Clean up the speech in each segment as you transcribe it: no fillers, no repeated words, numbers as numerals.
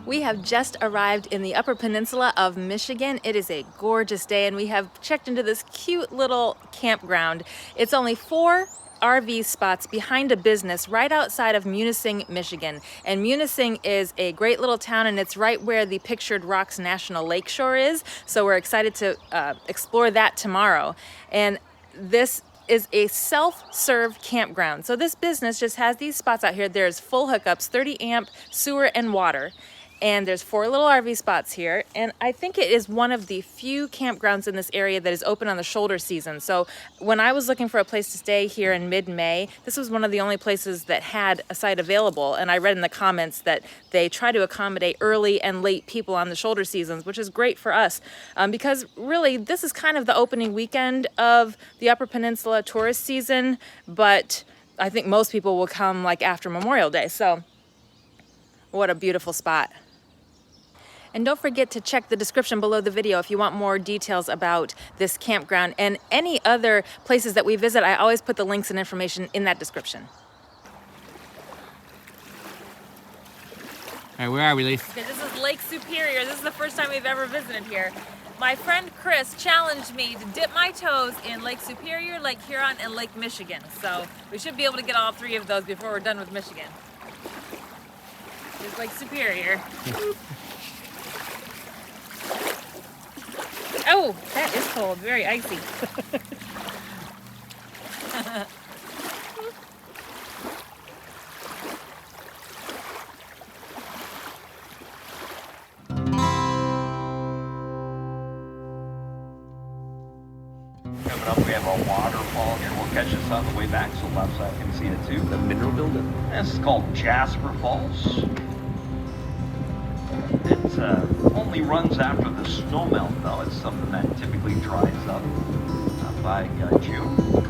We have just arrived in the Upper Peninsula of Michigan. It is a gorgeous day and we have checked into this cute little campground. It's only 4 RV spots behind a business right outside of Munising, Michigan. And Munising is a great little town and it's right where the Pictured Rocks National Lakeshore is. So we're excited to explore that tomorrow. And this is a self-serve campground. So this business just has these spots out here. There's full hookups, 30 amp sewer and water. And there's 4 little RV spots here. And I think it is one of the few campgrounds in this area that is open on the shoulder season. So when I was looking for a place to stay here in mid-May, this was one of the only places that had a site available. And I read in the comments that they try to accommodate early and late people on the shoulder seasons, which is great for us. Because really, this is kind of the opening weekend of the Upper Peninsula tourist season. But I think most people will come like after Memorial Day. So what a beautiful spot. And don't forget to check the description below the video if you want more details about this campground and any other places that we visit. I always put the links and information in that description. All right, where are we, Lee? Okay, this is Lake Superior. This is the first time we've ever visited here. My friend Chris challenged me to dip my toes in Lake Superior, Lake Huron, and Lake Michigan. So we should be able to get all 3 of those before we're done with Michigan. It's Lake Superior. Oh, that is cold, very icy. Coming up, we have a waterfall here. We'll catch us on the way back, so left side can see it too. The mineral building. This is called Jasper Falls. It only runs after the snow melt, though. It's something that typically dries up by June.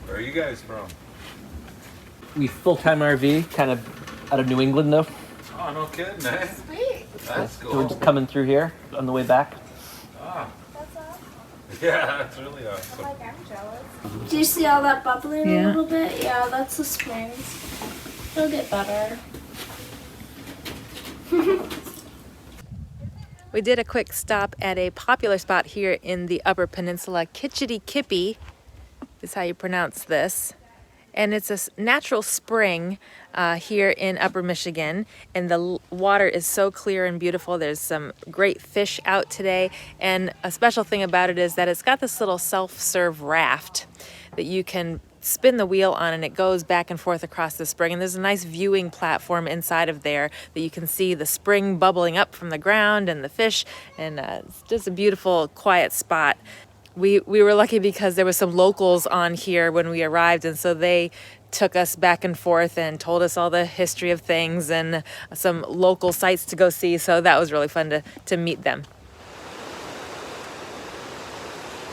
Where are you guys from? We full-time RV, kind of out of New England though. Oh, no kidding, eh? Sweet. That's So we're cool. just coming through here on the way back. Ah, That's awesome. yeah, that's really awesome. Like, I'm jealous. Do you see all that bubbling Yeah. a little bit? Yeah, that's the springs. It'll get better. We did a quick stop at a popular spot here in the Upper Peninsula. Kitch-iti-kipi is how you pronounce this. And it's a natural spring here in Upper Michigan. And the water is so clear and beautiful. There's some great fish out today. And a special thing about it is that it's got this little self-serve raft that you can spin the wheel on and it goes back and forth across the spring. And there's a nice viewing platform inside of there that you can see the spring bubbling up from the ground and the fish. And it's just a beautiful, quiet spot. We were lucky because there were some locals on here when we arrived, and so they took us back and forth and told us all the history of things and some local sites to go see. So that was really fun to meet them.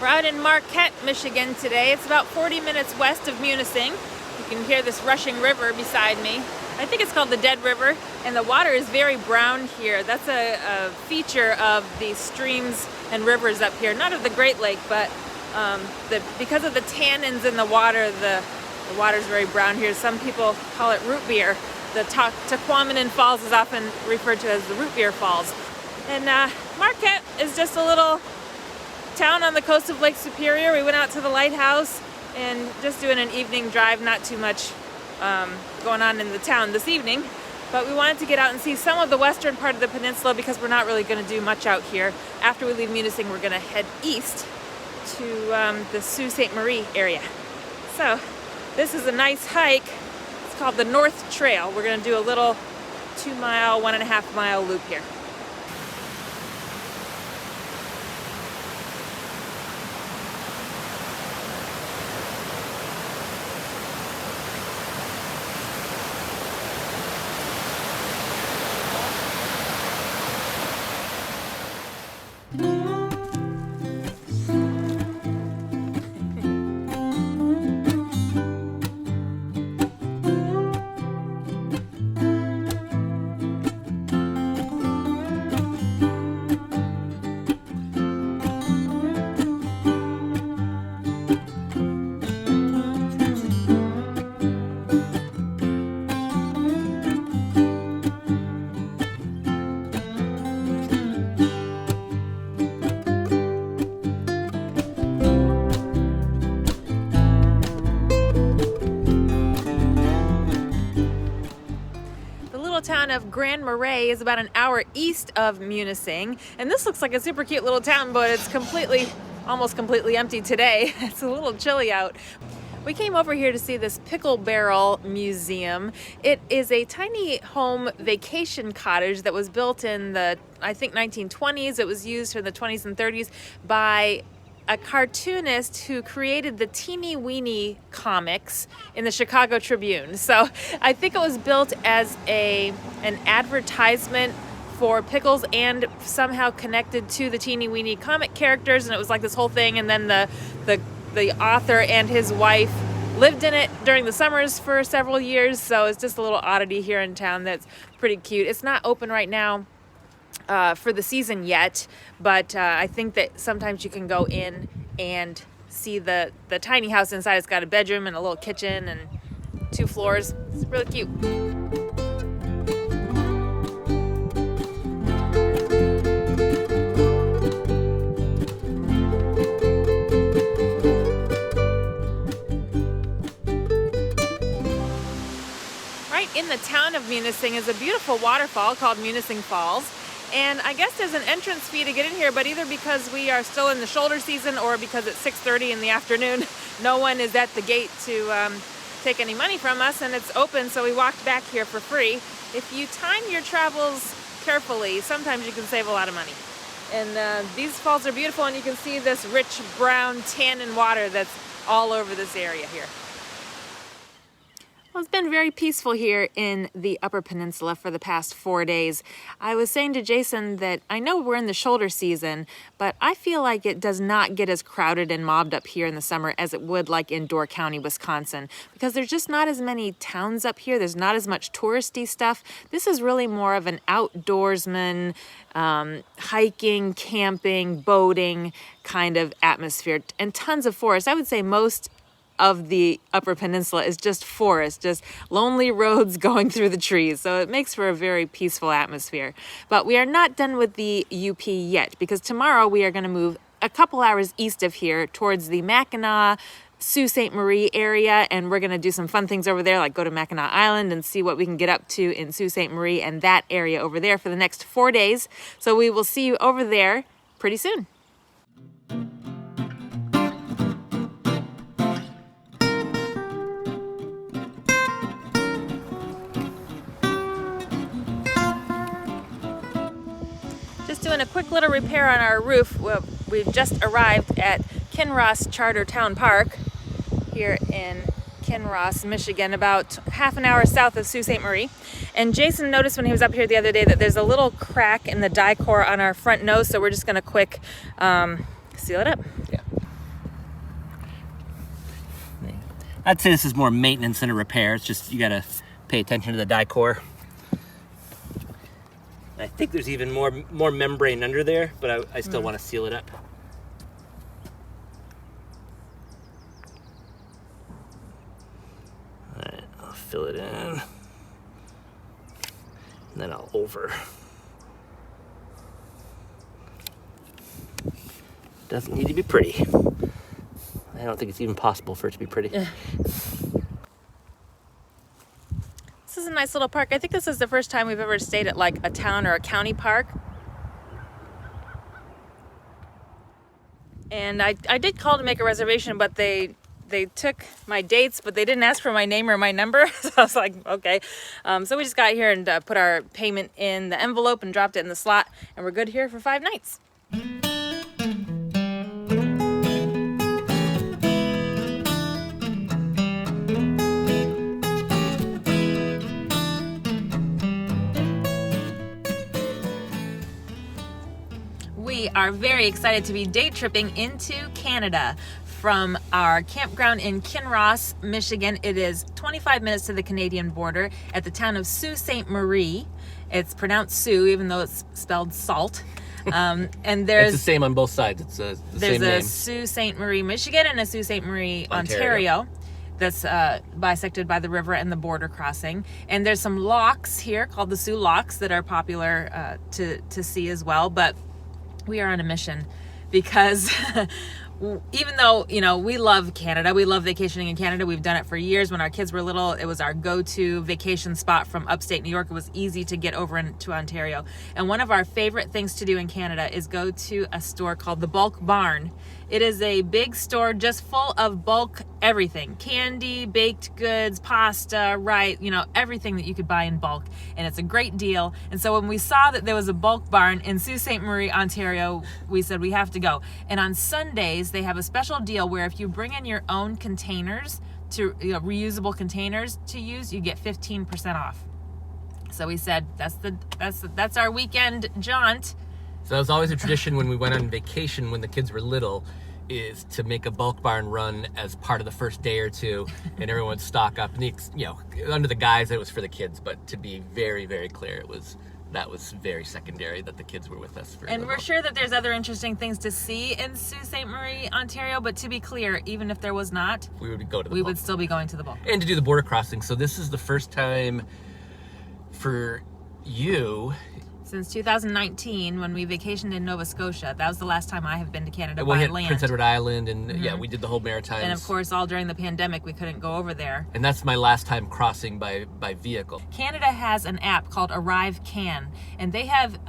We're out in Marquette, Michigan today. It's about 40 minutes west of Munising. You can hear this rushing river beside me. I think it's called the Dead River, and the water is very brown here. That's a feature of the streams and rivers up here, not of the Great Lake, but because of the tannins in the water, the water's very brown here. Some people call it root beer. The Munising Falls is often referred to as the root beer falls. And Marquette is just a little town on the coast of Lake Superior. We went out to the lighthouse and just doing an evening drive, not too much going on in the town this evening, but we wanted to get out and see some of the western part of the peninsula because we're not really going to do much out here. After we leave Munising, we're going to head east to the Sault Ste. Marais area. So this is a nice hike. It's called the North Trail. We're going to do a little 2-mile, 1.5-mile loop here. Town of Grand Marais is about an hour east of Munising, and this looks like a super cute little town, but it's almost completely empty today. It's a little chilly out. We came over here to see this pickle barrel museum. It is a tiny home vacation cottage that was built in the, I think, 1920s. It was used in the 20s and 30s by a cartoonist who created the Teeny Weeny comics in the Chicago Tribune. So I think it was built as an advertisement for pickles and somehow connected to the Teeny Weeny comic characters, and it was like this whole thing. And then the author and his wife lived in it during the summers for several years. So it's just a little oddity here in town that's pretty cute. It's not open right now for the season yet, but I think that sometimes you can go in and see the tiny house inside. It's got a bedroom and a little kitchen and 2 floors. It's really cute. Right in the town of Munising is a beautiful waterfall called Munising Falls. And I guess there's an entrance fee to get in here, but either because we are still in the shoulder season or because it's 6:30 in the afternoon, no one is at the gate to take any money from us, and it's open, so we walked back here for free. If you time your travels carefully, sometimes you can save a lot of money. And these falls are beautiful, and you can see this rich brown tannin water that's all over this area here. Well, it's been very peaceful here in the Upper Peninsula for the past 4 days. I was saying to Jason that I know we're in the shoulder season, but I feel like it does not get as crowded and mobbed up here in the summer as it would like in Door County, Wisconsin, because there's just not as many towns up here. There's not as much touristy stuff. This is really more of an outdoorsman, hiking, camping, boating kind of atmosphere, and tons of forest. I would say most of the Upper Peninsula is just forest, just lonely roads going through the trees. So it makes for a very peaceful atmosphere. But we are not done with the UP yet, because tomorrow we are going to move a couple hours east of here towards the Mackinac, Sault Ste. Marie area, and we're going to do some fun things over there, like go to Mackinac Island and see what we can get up to in Sault Ste. Marie and that area over there for the next 4 days. So we will see you over there pretty soon. doing a quick little repair on our roof. Well, we've just arrived at Kinross Charter Town Park here in Kinross, Michigan, about half an hour south of Sault Ste. Marie. And Jason noticed when he was up here the other day that there's a little crack in the Dicor on our front nose, so we're just gonna quick seal it up. Yeah. I'd say this is more maintenance than a repair. It's just you gotta pay attention to the Dicor. I think there's even more membrane under there, but I still want to seal it up. All right, I'll fill it in, and then I'll over. Doesn't need to be pretty. I don't think it's even possible for it to be pretty. This is a nice little park. I think this is the first time we've ever stayed at like a town or a county park. And I did call to make a reservation, but they took my dates, but they didn't ask for my name or my number. So I was like, okay. So we just got here and put our payment in the envelope and dropped it in the slot, and we're good here for 5 nights. We are very excited to be day tripping into Canada from our campground in Kinross, Michigan. It is 25 minutes to the Canadian border at the town of Sault Ste. Marie. It's pronounced Sioux, even though it's spelled salt. And there's it's the same on both sides. It's the same name. There's a Sault Ste. Marie, Michigan, and a Sault Ste. Marie, Ontario. That's bisected by the river and the border crossing. And there's some locks here called the Sioux Locks that are popular to see as well. But we are on a mission because even though, you know, we love Canada, we love vacationing in Canada. We've done it for years. When our kids were little, it was our go-to vacation spot from upstate New York. It was easy to get over into Ontario. And one of our favorite things to do in Canada is go to a store called the Bulk Barn. It is a big store just full of bulk everything. Candy, baked goods, pasta, rice, you know, everything that you could buy in bulk. And it's a great deal. And so when we saw that there was a Bulk Barn in Sault Ste. Marie, Ontario, we said we have to go. And on Sundays, they have a special deal where if you bring in your own containers, reusable containers to use, you get 15% off. So we said that's our weekend jaunt. So that was always a tradition when we went on vacation when the kids were little, is to make a Bulk Barn run as part of the first day or two, and everyone would stock up. And under the guise that it was for the kids, but to be very, very clear, that was very secondary that the kids were with us. And we're sure that there's other interesting things to see in Sault Ste. Marie, Ontario, but to be clear, even if there was not, we would still be going to the Bulk. And to do the border crossing. So this is the first time for you since 2019, when we vacationed in Nova Scotia. That was the last time I have been to Canada by land. Prince Edward Island, and we did the whole Maritimes. And of course, all during the pandemic, we couldn't go over there. And that's my last time crossing by vehicle. Canada has an app called Arrive Can, and they have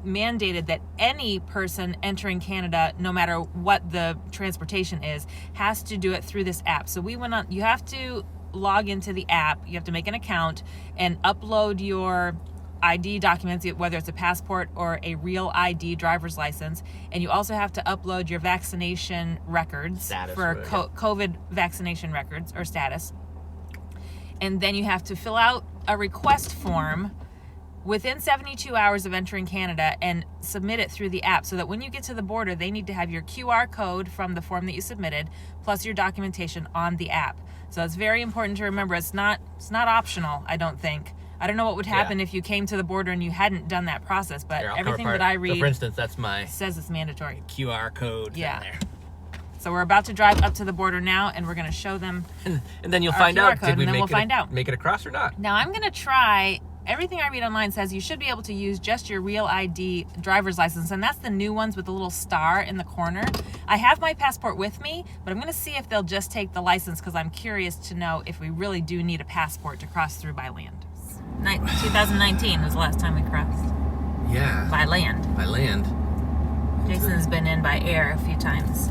mandated that any person entering Canada, no matter what the transportation is, has to do it through this app. So we went on. You have to log into the app. You have to make an account and upload your ID documents, whether it's a passport or a real ID driver's license, and you also have to upload your vaccination records for COVID vaccination records or status. And then you have to fill out a request form within 72 hours of entering Canada and submit it through the app, so that when you get to the border, they need to have your QR code from the form that you submitted plus your documentation on the app. So it's very important to remember. It's not optional, I don't think. I don't know what would happen if you came to the border and you hadn't done that process, but everything that I read, so for instance, that's says it's mandatory. QR code there. So we're about to drive up to the border now, and we're going to show them and then you'll find out, did we make it across or not? Now I'm going to try. Everything I read online says you should be able to use just your real ID driver's license, and that's the new ones with the little star in the corner. I have my passport with me, but I'm going to see if they'll just take the license, because I'm curious to know if we really do need a passport to cross through by land. 2019 was the last time we crossed. Yeah. By land. By land. Jason's been in by air a few times.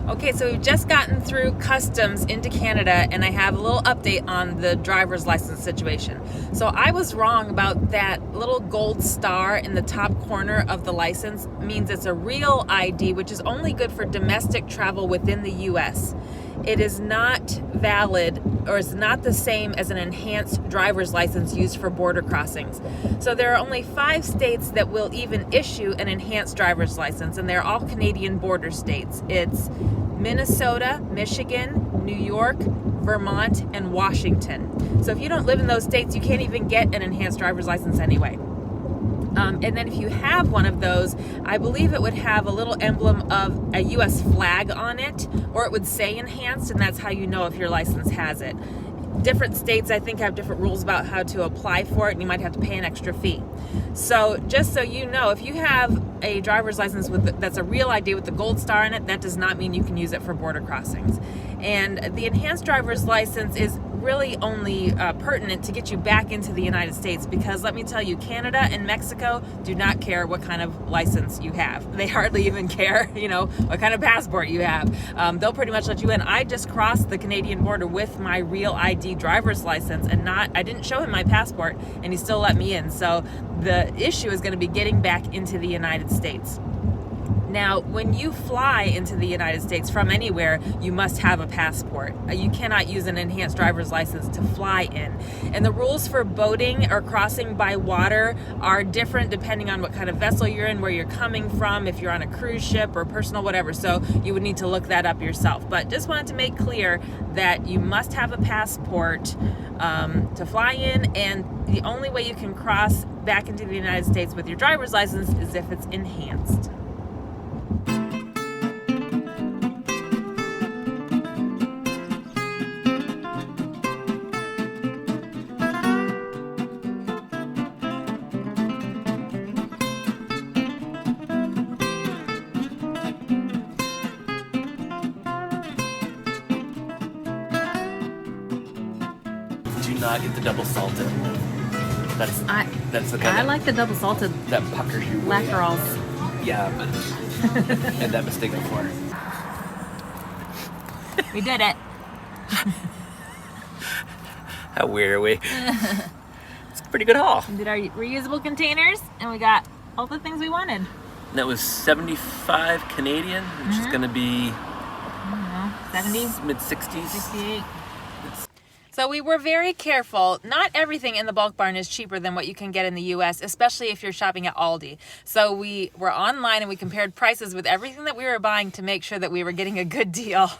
Okay, so we've just gotten through customs into Canada, and I have a little update on the driver's license situation. So I was wrong about that little gold star in the top corner of the license. Means it's a real ID, which is only good for domestic travel within the US. It is not valid, or is not the same as an enhanced driver's license used for border crossings. So there are only 5 states that will even issue an enhanced driver's license, and they're all Canadian border states. It's Minnesota, Michigan, New York, Vermont, and Washington. So if you don't live in those states, you can't even get an enhanced driver's license anyway. And then if you have one of those, I believe it would have a little emblem of a US flag on it, or it would say enhanced, and that's how you know if your license has it. Different states, I think, have different rules about how to apply for it, and you might have to pay an extra fee. So just so you know, if you have a driver's license that's a real ID with the gold star in it, that does not mean you can use it for border crossings. And the enhanced driver's license is really only pertinent to get you back into the United States, because let me tell you, Canada and Mexico do not care what kind of license you have. They hardly even care, what kind of passport you have. They'll pretty much let you in. I just crossed the Canadian border with my real ID driver's license, and I didn't show him my passport, and he still let me in. So the issue is going to be getting back into the United States. Now, when you fly into the United States from anywhere, you must have a passport. You cannot use an enhanced driver's license to fly in. And the rules for boating or crossing by water are different depending on what kind of vessel you're in, where you're coming from, if you're on a cruise ship or personal whatever. So you would need to look that up yourself. But just wanted to make clear that you must have a passport to fly in, and the only way you can cross back into the United States with your driver's license is if it's enhanced. Do not get the double salted. That's the kind I like the double salted that puckers you way up. lacquerals. Yeah, but had that mistake before. We did it. How weird are we? It's a pretty good haul. We did our reusable containers, and we got all the things we wanted. That was 75 Canadian, which is going to be 70, mid-60s. 68. So we were very careful. Not everything in the bulk barn is cheaper than what you can get in the US, especially if you're shopping at Aldi. So we were online and we compared prices with everything that we were buying to make sure that we were getting a good deal.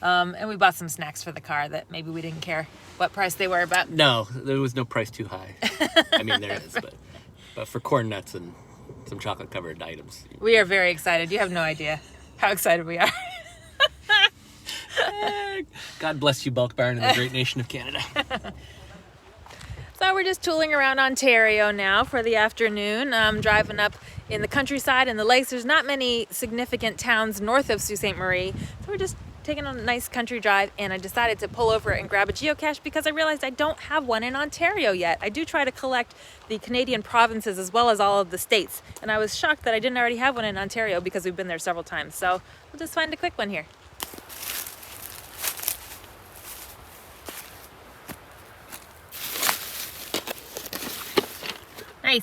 And we bought some snacks for the car that maybe we didn't care what price they were, but No, there was no price too high. I mean, there is, but for corn nuts and some chocolate-covered items. we are very excited. You have no idea how excited we are. God bless you, Bulk Barn, and the great nation of Canada. So we're just tooling around Ontario now for the afternoon, driving up in the countryside and the lakes. There's not many significant towns north of Sault Ste. Marie, so we're just taking a nice country drive, and I decided to pull over and grab a geocache because I realized I don't have one in Ontario yet. I do try to collect the Canadian provinces as well as all of the states, and I was shocked that I didn't already have one in Ontario because we've been there several times. So we'll just find a quick one here. Nice.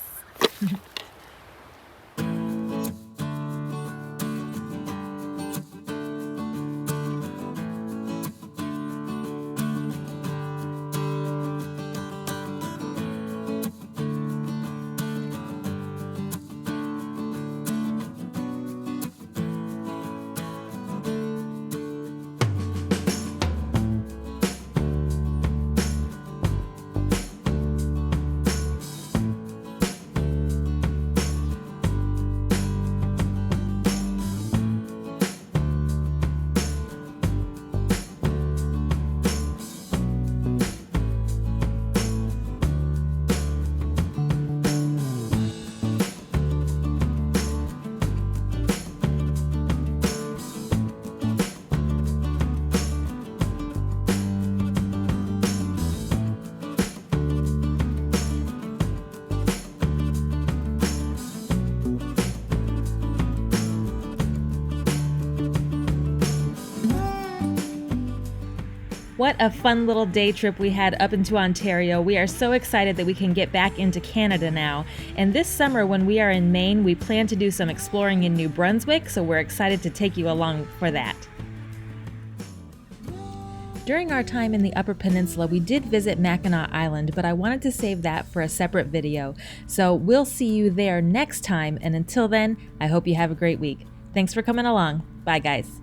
What a fun little day trip we had up into Ontario. We are so excited that we can get back into Canada now. And this summer when we are in Maine, we plan to do some exploring in New Brunswick, so we're excited to take you along for that. During our time in the Upper Peninsula, we did visit Mackinac Island, but I wanted to save that for a separate video. So we'll see you there next time, and until then, I hope you have a great week. Thanks for coming along. Bye, guys.